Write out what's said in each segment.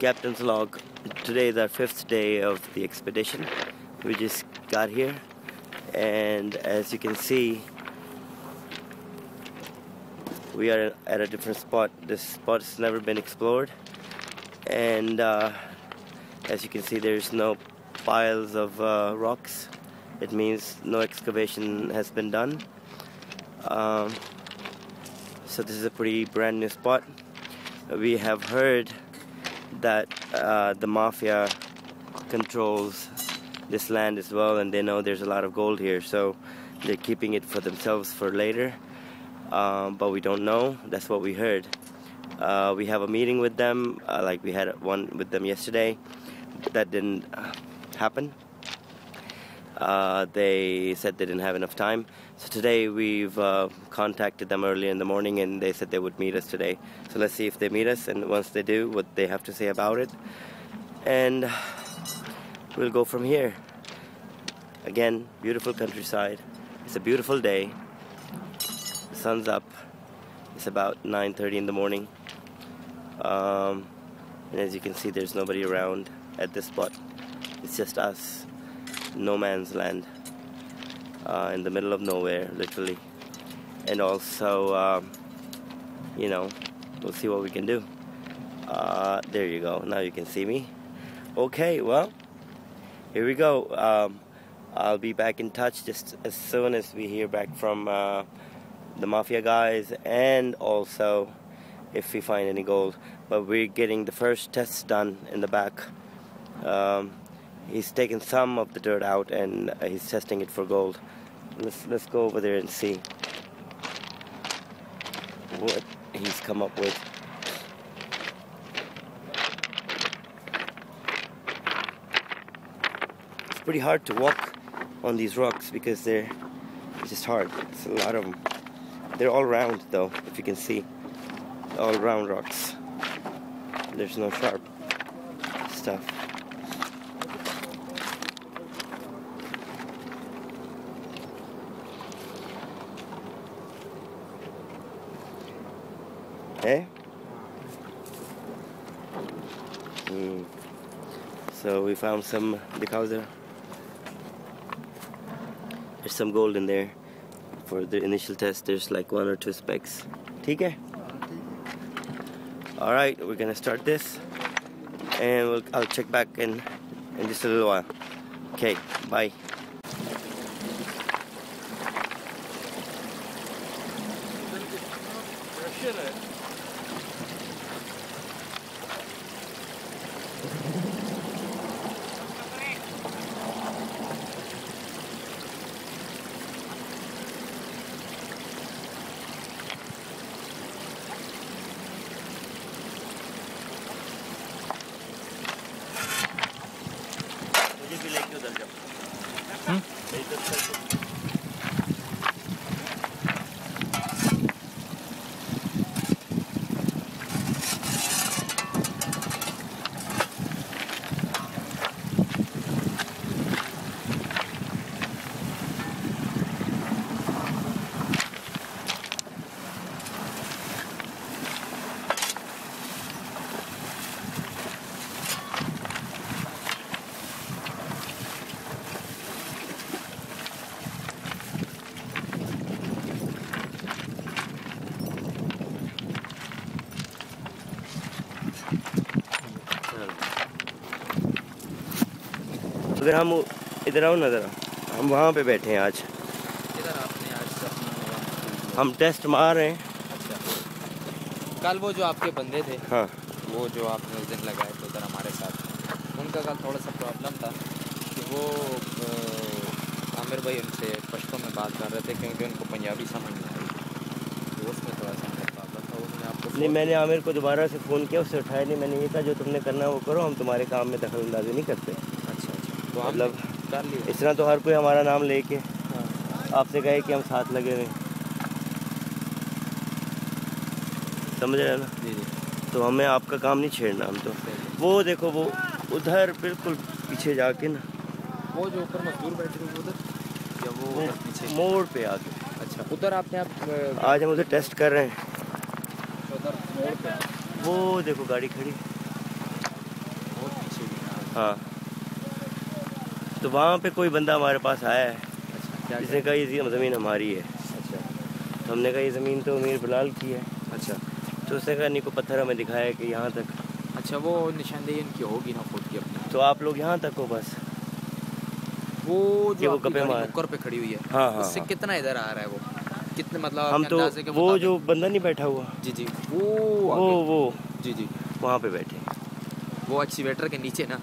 Captain's log. Today is our 5th day of the expedition. We just got here, and as you can see, we are at a different spot. This spot has never been explored, and as you can see, there's no piles of rocks. It means no excavation has been done. So this is a pretty brand new spot. We have heard that the mafia controls this land as well, and they know there's a lot of gold here, so they're keeping it for themselves for later. But we don't know. That's what we heard. We have a meeting with them, like we had one with them yesterday. That didn't happen. They said they didn't have enough time. So today we've contacted them early in the morning, and they said they would meet us today. So let's see if they meet us, and once they do, what they have to say about it. And we'll go from here. Again, beautiful countryside. It's a beautiful day. The sun's up. It's about 9:30 in the morning. And as you can see, there's nobody around at this spot. It's just us. No man's land. In the middle of nowhere, literally. And also, you know, we'll see what we can do. There you go. Now you can see me. Okay, well, here we go. I'll be back in touch just as soon as we hear back from the mafia guys, and also if we find any gold. But we're getting the first tests done in the back. He's taken some of the dirt out, and he's testing it for gold. Let's go over there and see what he's come up with. It's pretty hard to walk on these rocks because it's just hard. It's a lot of them. They're all round though, if you can see. All round rocks. There's no sharp stuff. Eh? So we found some There's some gold in there. For the initial test, there's like 1 or 2 specks. Okay? Alright, we're gonna start this, and I'll check back in just a little while. Okay, bye. अगर हम इधर आओ ना ज़रा, हम वहाँ पे बैठे हैं आज। इधर आपने आज हम टेस्ट मार रहे हैं। अच्छा, कल वो जो आपके बंदे थे, हाँ, वो जो आपने उस दिन लगाए थे उधर हमारे साथ, उनका कल थोड़ा सा प्रॉब्लम था कि वो आमिर भाई उनसे पश्तो में बात कर रहे थे क्योंकि उनको पंजाबी समझ नहीं आई, तो उसमें थोड़ा सा प्रॉब्लम था। उसने आपको नहीं, मैंने आमिर को दोबारा से फ़ोन किया, उससे उठाया नहीं। मैंने ये कहा जो तुमने करना वो करो, हम तुम्हारे काम में दखल अंदाजी नहीं करते। तो मतलब कर लिया इस तरह तो हर कोई हमारा नाम लेके आपसे कहे कि हम साथ लगे हुए, समझ रहे हैं ना? जी जी। तो हमें आपका काम नहीं छेड़ना। हम तो वो देखो, वो उधर बिल्कुल पीछे जाके ना, वो जो ऊपर मजदूर बैठे हुए उधर, या वो पीछे मोड़ पे आके। अच्छा, उधर आपने आप आज हम उधर टेस्ट कर रहे हैं। उधर मोड़ पे वो देखो गाड़ी खड़ी। हाँ, तो वहाँ पे कोई बंदा हमारे पास आया है, अच्छा, जिसने कहा ये ज़मीन हमारी है। अच्छा तो हमने कहा ये ज़मीन तो अमीर बिलाल की है। अच्छा तो उसने कहा नहीं को पत्थर हमें दिखाया कि यहाँ तक। अच्छा, वो निशानदेही इनकी होगी ना खुद की अपनी। तो आप लोग यहाँ तक हो बस। वो कि जो वो आपकी गप्पे गाड़ी मार। नुक्कर पे खड़ी हुई है, हाँ हाँ उससे हाँ। कितना इधर आ रहा है वो, कितने मतलब हम आपके तो अंदाजे के वो मुताबिक? जो बंदा नहीं बैठा हुआ, जी जी, वो आगे। वो जी जी, वहाँ पे बैठे। वो एक्सीवेटर के नीचे ना,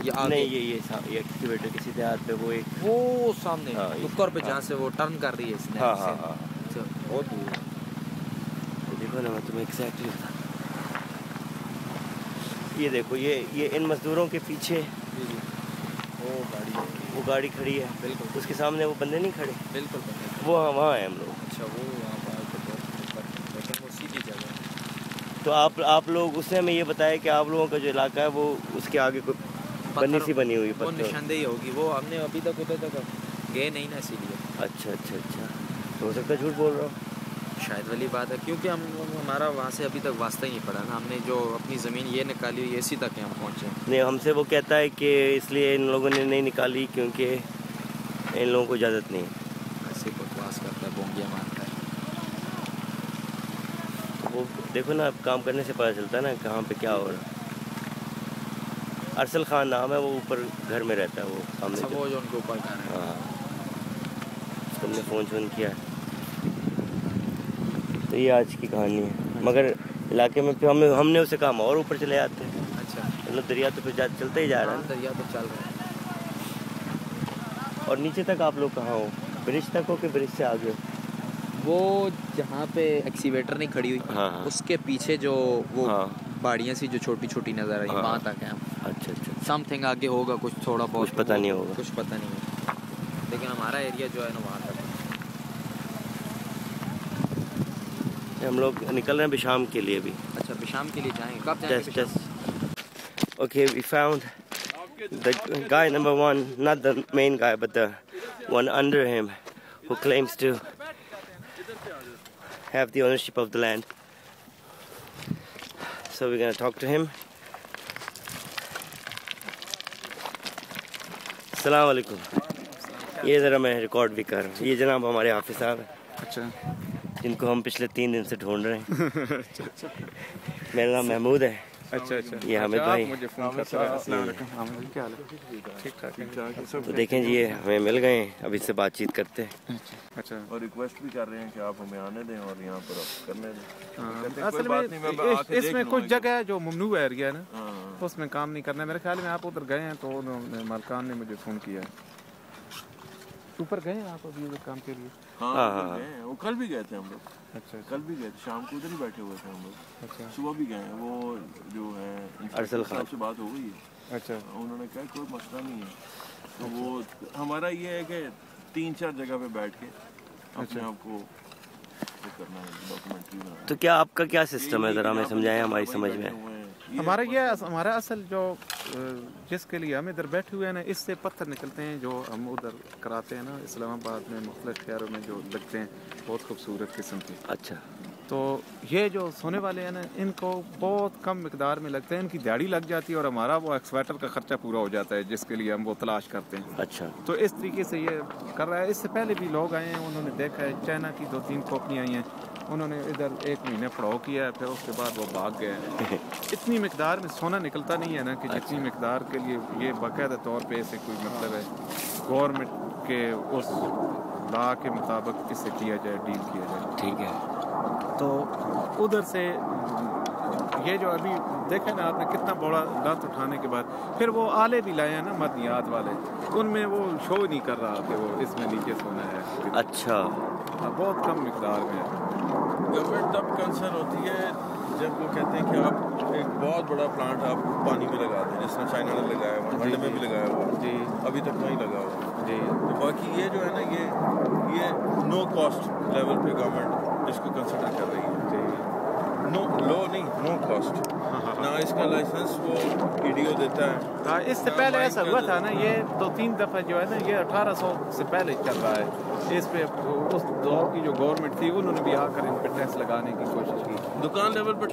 या आगे? नहीं, ये एक्सीवेटर के सीधे हाथ पे वो एक। वो सामने हाँ, नुक्कर पे हाँ। जहाँ से वो टर्न कर रही है इसने। हाँ हाँ हाँ। अच्छा, बहुत दूर है। तो देखो ना, मैं तुम्हें एग्जैक्टली बता। ये देखो, ये इन मजदूरों के पीछे जी जी, वो गाड़ी खड़ी है। बिल्कुल उसके सामने वो बंदे नहीं खड़े, बिल्कुल बिल्कुल। वो वहाँ हैं हम लोग। अच्छा, वो वहाँ पर तो बहुत, लेकिन वो सीधी जगह है। तो आप लोग, उसने हमें ये बताया कि आप लोगों का जो इलाका है वो उसके आगे कोई बनी सी बनी हुई वो पत्थर। निशानदेही होगी, वो हमने अभी तक उधर तक गए नहीं ना, इसीलिए। अच्छा, तो हो सकता है झूठ बोल रहा हूँ। शायद वाली बात है, क्योंकि हमारा वहाँ से अभी तक वास्ता ही नहीं पड़ा ना। हमने जो अपनी ज़मीन ये निकाली हुई, इसी तक हम पहुँचे। नहीं, हमसे वो कहता है कि इसलिए इन लोगों ने नहीं निकाली क्योंकि इन लोगों को इजाज़त नहीं है। ऐसे बकवास करता है, बोंगियाँ मारता है। वो देखो ना, अब काम करने से पता चलता है ना कहाँ पे क्या हो रहा है। अरसल खान नाम है, वो ऊपर घर में रहता है, वो सामने। अच्छा, वो जो उनके ऊपर घर है। हाँ, तुमने फ़ोन किया है। तो ये आज की कहानी है। मगर इलाके में फिर हमने उसे कहा हम और ऊपर चले जाते हैं। अच्छा, मतलब दरिया तो फिर चलते ही जा रहा है। दरिया तो चल रहा है। और नीचे तक आप लोग कहाँ हो? ब्रिज तक हो कि ब्रिज से आगे हो? वो जहाँ पे एक्सीवेटर नहीं खड़ी हुई, हाँ हाँ। उसके पीछे जो वो हाँ। बाड़ियाँ सी जो छोटी छोटी नज़र आई, हाँ। वहाँ तक है हम। अच्छा, समथिंग आगे होगा कुछ, थोड़ा बहुत कुछ पता नहीं होगा। कुछ पता नहीं है, लेकिन हमारा एरिया जो है ना वहाँ तक है। हम लोग निकल रहे हैं बिशाम के लिए भी। अच्छा, बिशाम के लिए जाएंगे, कब जाएंगे Besham? Okay, we found the guy number one, not the main guy, but the one under him, who claims to have the ownership of the land. So we're gonna talk to him. अस्सलाम वालेकुम। ये ज़रा मैं record भी कर रहा हूँ। ये जनाब हमारे हाफिज़ साहब हैं। अच्छा, जिनको हम पिछले 3 दिन से ढूंढ रहे हैं। मेरा नाम महमूद है। अच्छा, ये हामिद भाई। मुझे फ़ोन कर रहे हैं। अस्सलाम वालेकुम, हामिद, क्या हाल है? ठीक ठाक। तो देखें जी, ये हमें मिल गए हैं, अब इससे बातचीत करते हैं। अच्छा, और रिक्वेस्ट भी कर रहे हैं कि आप हमें आने दें और यहाँ पर आप करने दें। असल में इसमें कुछ जगह है जो ममनू एरिया है ना, तो उसमें काम नहीं करना है। मेरे ख्याल में आप उधर गए हैं, तो उन्होंने मालकान ने मुझे फ़ोन किया है। ऊपर गए हैं आप अभी उधर काम के लिए? हाँ, वो कल भी गए थे हम लोग। अच्छा, कल भी गए थे, शाम को उधर ही बैठे हुए थे हम लोग। अच्छा, सुबह भी गए हैं। वो जो है अरसल खान से बात हो गई है। अच्छा, उन्होंने कहा कोई मसला नहीं है। तो वो हमारा ये है कि 3-4 जगह पे बैठ के अपने आप को करना है, डॉक्यूमेंट्री बनाना। तो क्या आपका क्या सिस्टम है, ज़रा हमें समझाएं, हमारी समझ में। हमारा असल जो जिसके लिए हम इधर बैठे हुए हैं ना, इससे पत्थर निकलते हैं जो हम उधर कराते हैं ना, इस्लामाबाद में मुख्तलिफ शहरों में जो लगते हैं, बहुत खूबसूरत किस्म के। अच्छा, तो ये जो सोने वाले हैं ना, इनको बहुत कम मिकदार में लगते हैं, इनकी दिहाड़ी लग जाती है और हमारा वो एक्सवेटर का खर्चा पूरा हो जाता है जिसके लिए हम वो तलाश करते हैं। अच्छा, तो इस तरीके से ये कर रहा है। इससे पहले भी लोग आए हैं, उन्होंने देखा है, चाइना की 2-3 कंपनियाँ आई हैं, उन्होंने इधर 1 महीने पड़ाव किया है, फिर उसके बाद वो भाग गए हैं। इतनी मिकदार में सोना निकलता नहीं है ना कि जितनी मिकदार के लिए ये बाकायदा तौर पे इसे कोई मतलब है, गवर्नमेंट के उस लॉ के मुताबिक इसे किया जाए, डील किया जाए। ठीक है। तो उधर से ये जो अभी देखे ना आपने, कितना बड़ा लत उठाने के बाद फिर वो आले भी लाए हैं ना मदनियात वाले, उनमें वो शो नहीं कर रहा कि वो इसमें नीचे सोना है। अच्छा, बहुत कम मिकदार में है। गवर्नमेंट तब कंसर्न होती है जब वो कहते हैं कि आप एक बहुत बड़ा प्लांट आप पानी में लगा दें, जिस तरह चाइना ने लगाया हुआ, वर्ल्ड में भी लगाया हुआ जी, अभी तक नहीं लगा हुआ जी। तो बाकी ये जो है ना, ये नो कॉस्ट लेवल पे गवर्नमेंट इसको कंसिडर कर रही है। जी, नो कॉस्ट ना इसका लाइसेंस वो ईडीओ देता है। हाँ, इससे पहले ऐसा हुआ था ना, ये 2-3 दफ़ा जो है ना, ये 1800 से पहले चल रहा है। इस पे उस दौर की जो गवर्नमेंट थी उन्होंने भी आकर इन पे टैक्स लगाने की कोशिश की। दुकान लेवल पर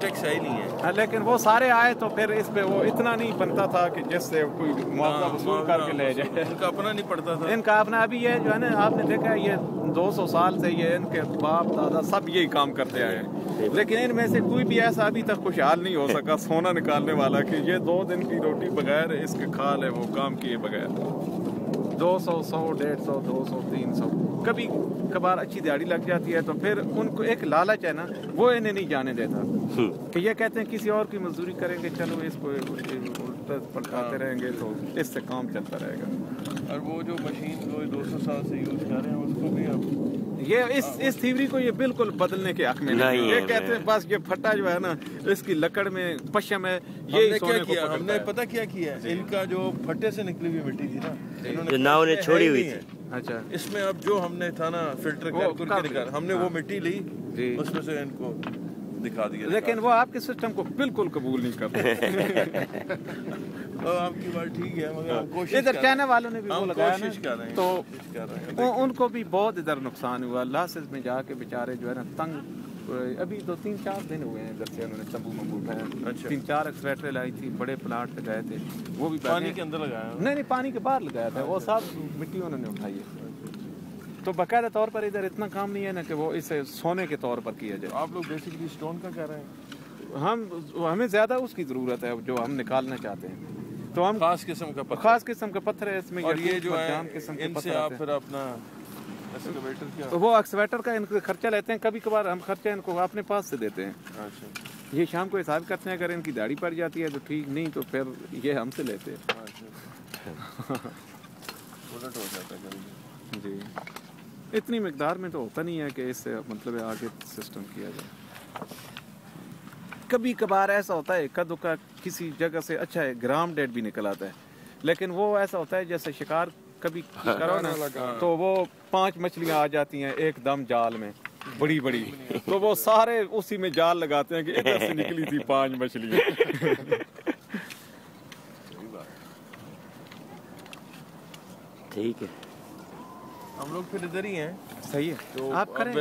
टैक्स है ही नहीं है। हाँ, लेकिन वो सारे आए तो फिर इस पे वो इतना नहीं बनता था कि जिससे कोई मुआवजा वसूल करके ले जाए। इनका अपना नहीं पड़ता था। इनका अपना अभी ये जो है ना, आपने देखा है ये 200 साल से ये इनके बाप दादा सब यही काम करते आए हैं, लेकिन इनमें से कोई भी ऐसा अभी तक खुशहाल नहीं हो सका सोना निकालने वाला कि ये 2 दिन की रोटी बगैर इसके खा ले, वो काम किए बगैर। 200, 100, 150, 200, 300 कभी कभार अच्छी दिहाड़ी लग जाती है तो फिर उनको एक लालच है ना, वो इन्हें नहीं जाने देता कि ये कहते हैं किसी और की मजदूरी करेंगे, चलो इसको पलटाते रहेंगे तो इससे काम चलता रहेगा। और वो जो मशीन वो 200 साल से यूज कर रहे हैं उसको भी अब ये इस थ्योरी को ये बिल्कुल बदलने के हक में नहीं है। ये कहते हैं बस ये फट्टा जो है ना, इसकी लकड़ में पश्चिम है, ये क्या किया हमने, पता क्या किया, इनका जो फट्टे से निकली हुई मिट्टी थी ना, इन्होंने नाव ने छोड़ी हुई थी। अच्छा, इसमें अब जो हमने था ना फिल्टर करके निकाल, हमने वो मिट्टी ली, उसमें से इनको दिखा दिया। लेकिन वो आपके सिस्टम को बिल्कुल कबूल नहीं करते। तो आपकी बात ठीक है, मगर कोशिश इधर चाइना वालों ने भी वो लगाया ना, तो उनको भी बहुत इधर नुकसान हुआ। लासेस में जाके बेचारे जो है ना तंग, अभी 2-3-4 दिन हुए हैं इधर से उन्होंने तंबू मंबू उठाया। 3-4 एक्सट्रेटर लाई थी, बड़े प्लाट लगाए थे, वो भी पानी के अंदर लगाया। नहीं, पानी के बाहर लगाया था, वो सब मिट्टी उन्होंने उठाई है। तो बाकायदा तौर पर इधर इतना काम नहीं है ना कि वो इसे सोने के तौर पर किया जाए। आप लोग बेसिकली स्टोन का कह रहे हैं? हमें ज्यादा उसकी जरूरत है जो हम निकालना चाहते हैं, तो हम खास किस्म का पत्थर है इसमें। और ये जो है इनसे आप फिर अपना एक्सकवेटर क्या, तो वो एक्सकवेटर का इनको खर्चा लेते हैं, कभी कभार हम खर्चा इनको अपने पास से देते हैं। अच्छा, ये शाम को हिसाब करते हैं, अगर इनकी दाढ़ी पड़ जाती है तो ठीक, नहीं तो फिर ये हमसे लेते हैं। उलट हो जाता है कभी। जी, इतनी मिकदार में तो होता नहीं है कि इससे मतलब आगे सिस्टम किया जाए। कभी कभार ऐसा होता है इक्का दुक्का किसी जगह से अच्छा है ग्राम डेड भी निकल आता है, लेकिन वो ऐसा होता है जैसे शिकार कभी करो ना तो वो 5 मछलियां आ जाती हैं एकदम जाल में बड़ी बड़ी, तो वो सारे उसी में जाल लगाते हैं कि इधर से निकली थी 5 मछलियां। ठीक है, हम लोग फिर इधर ही हैं। सही है, तो आप करें।